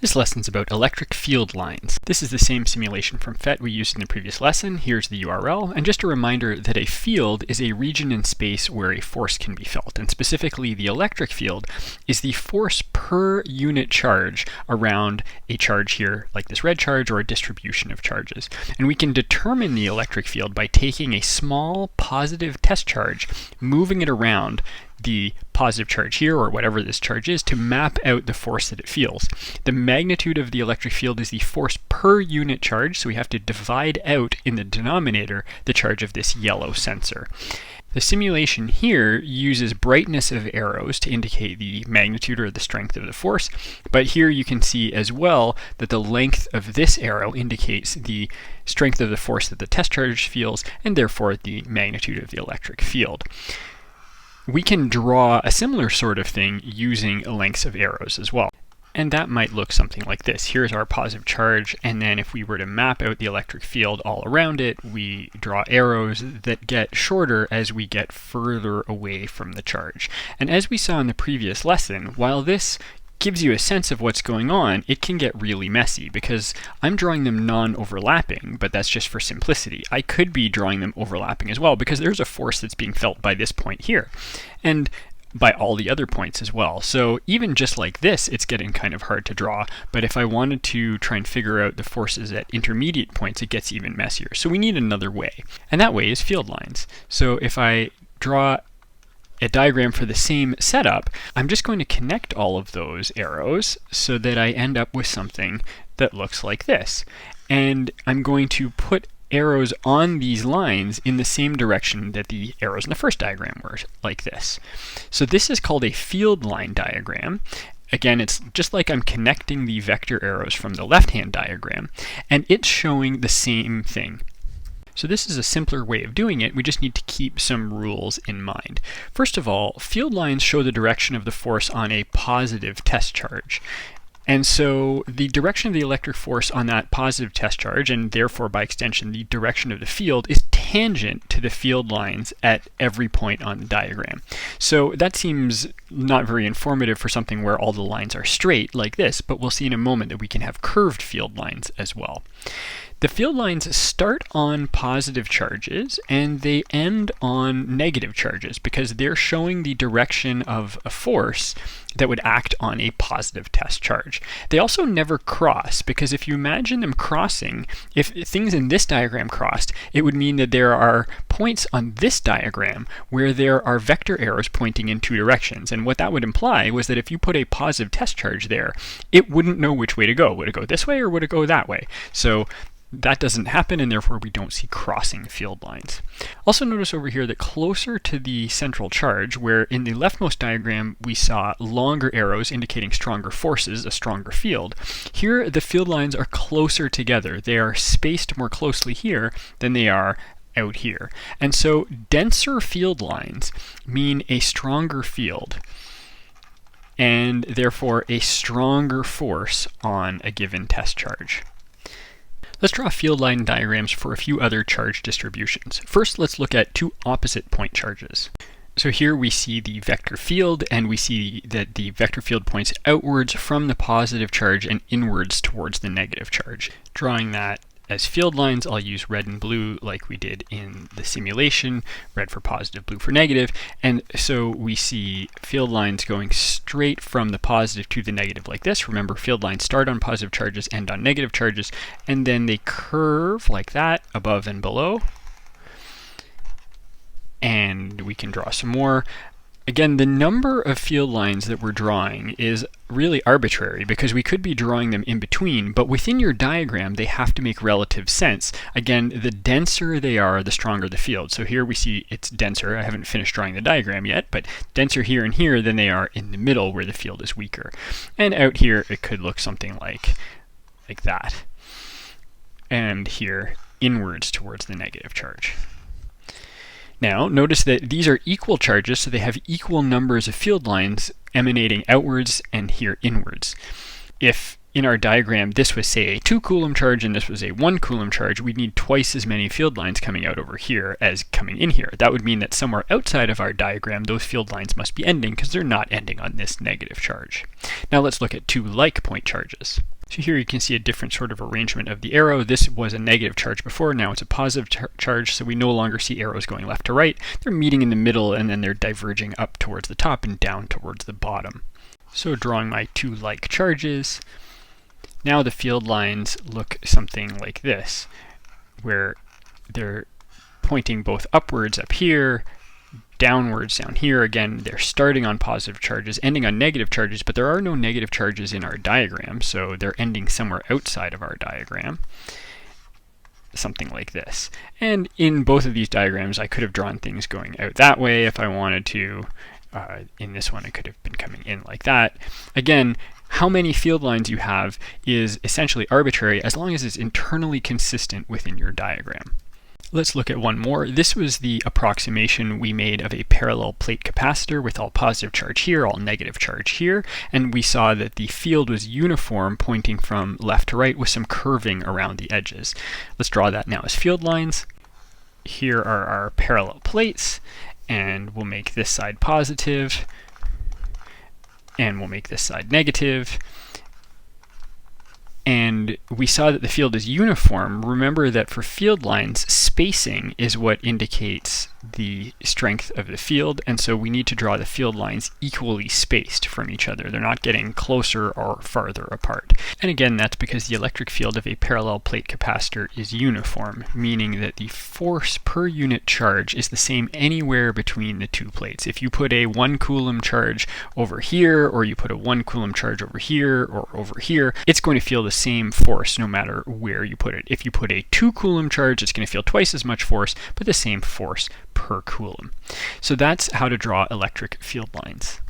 This lesson's about electric field lines. This is the same simulation from PhET we used in the previous lesson. Here's the URL, and just a reminder that a field is a region in space where a force can be felt, and specifically the electric field is the force per unit charge around a charge here, like this red charge, or a distribution of charges. And we can determine the electric field by taking a small positive test charge, moving it around the positive charge here, or whatever this charge is, to map out the force that it feels. The magnitude of the electric field is the force per unit charge, so we have to divide out in the denominator the charge of this yellow sensor. The simulation here uses brightness of arrows to indicate the magnitude or the strength of the force, but here you can see as well that the length of this arrow indicates the strength of the force that the test charge feels, and therefore the magnitude of the electric field. We can draw a similar sort of thing using lengths of arrows as well. And that might look something like this. Here's our positive charge, and then if we were to map out the electric field all around it, we draw arrows that get shorter as we get further away from the charge. And as we saw in the previous lesson, while this gives you a sense of what's going on, it can get really messy because I'm drawing them non-overlapping, but that's just for simplicity. I could be drawing them overlapping as well because there's a force that's being felt by this point here, and by all the other points as well. So even just like this, it's getting kind of hard to draw, but if I wanted to try and figure out the forces at intermediate points, it gets even messier. So we need another way, and that way is field lines. So if I draw a diagram for the same setup, I'm just going to connect all of those arrows so that I end up with something that looks like this. And I'm going to put arrows on these lines in the same direction that the arrows in the first diagram were, like this. So this is called a field line diagram. Again, it's just like I'm connecting the vector arrows from the left-hand diagram, and it's showing the same thing. So this is a simpler way of doing it. We just need to keep some rules in mind. First of all, field lines show the direction of the force on a positive test charge. And so the direction of the electric force on that positive test charge, and therefore by extension the direction of the field, is tangent to the field lines at every point on the diagram. So that seems not very informative for something where all the lines are straight like this, but we'll see in a moment that we can have curved field lines as well. The field lines start on positive charges and they end on negative charges because they're showing the direction of a force that would act on a positive test charge. They also never cross, because if you imagine them crossing, if things in this diagram crossed, it would mean that there are points on this diagram where there are vector arrows pointing in two directions. And what that would imply was that if you put a positive test charge there, it wouldn't know which way to go. Would it go this way or would it go that way? So that doesn't happen, and therefore we don't see crossing field lines. Also notice over here that closer to the central charge, where in the leftmost diagram we saw longer arrows indicating stronger forces, a stronger field, here the field lines are closer together. They are spaced more closely here than they are out here. And so denser field lines mean a stronger field, and therefore a stronger force on a given test charge. Let's draw field line diagrams for a few other charge distributions. First, let's look at two opposite point charges. So here we see the vector field, and we see that the vector field points outwards from the positive charge and inwards towards the negative charge. Drawing that as field lines, I'll use red and blue like we did in the simulation, red for positive, blue for negative, and so we see field lines going straight from the positive to the negative like this. Remember, field lines start on positive charges, end on negative charges, and then they curve like that above and below. And we can draw some more. Again, the number of field lines that we're drawing is really arbitrary because we could be drawing them in between, but within your diagram they have to make relative sense. Again, the denser they are, the stronger the field. So here we see it's denser. I haven't finished drawing the diagram yet, but denser here and here than they are in the middle where the field is weaker. And out here it could look something like that. And here inwards towards the negative charge. Now, notice that these are equal charges, so they have equal numbers of field lines emanating outwards and here inwards. If in our diagram this was, say, a 2 coulomb charge and this was a 1 coulomb charge, we'd need twice as many field lines coming out over here as coming in here. That would mean that somewhere outside of our diagram, those field lines must be ending because they're not ending on this negative charge. Now let's look at two like point charges. So here you can see a different sort of arrangement of the arrow. This was a negative charge before, now it's a positive charge, so we no longer see arrows going left to right. They're meeting in the middle and then they're diverging up towards the top and down towards the bottom. So drawing my two like charges, now the field lines look something like this, where they're pointing both upwards up here, downwards down here. Again, they're starting on positive charges, ending on negative charges, but there are no negative charges in our diagram, so they're ending somewhere outside of our diagram. Something like this. And in both of these diagrams, I could have drawn things going out that way if I wanted to. In this one, it could have been coming in like that. Again, how many field lines you have is essentially arbitrary as long as it's internally consistent within your diagram. Let's look at one more. This was the approximation we made of a parallel plate capacitor with all positive charge here, all negative charge here, and we saw that the field was uniform pointing from left to right with some curving around the edges. Let's draw that now as field lines. Here are our parallel plates, and we'll make this side positive, and we'll make this side negative. And we saw that the field is uniform. Remember that for field lines, spacing is what indicates the strength of the field, and so we need to draw the field lines equally spaced from each other. They're not getting closer or farther apart. And again, that's because the electric field of a parallel plate capacitor is uniform, meaning that the force per unit charge is the same anywhere between the two plates. If you put a 1 coulomb charge over here, or you put a 1 coulomb charge over here, or over here, it's going to feel the same force no matter where you put it. If you put a 2 coulomb charge, it's going to feel twice as much force, but the same force per coulomb. So that's how to draw electric field lines.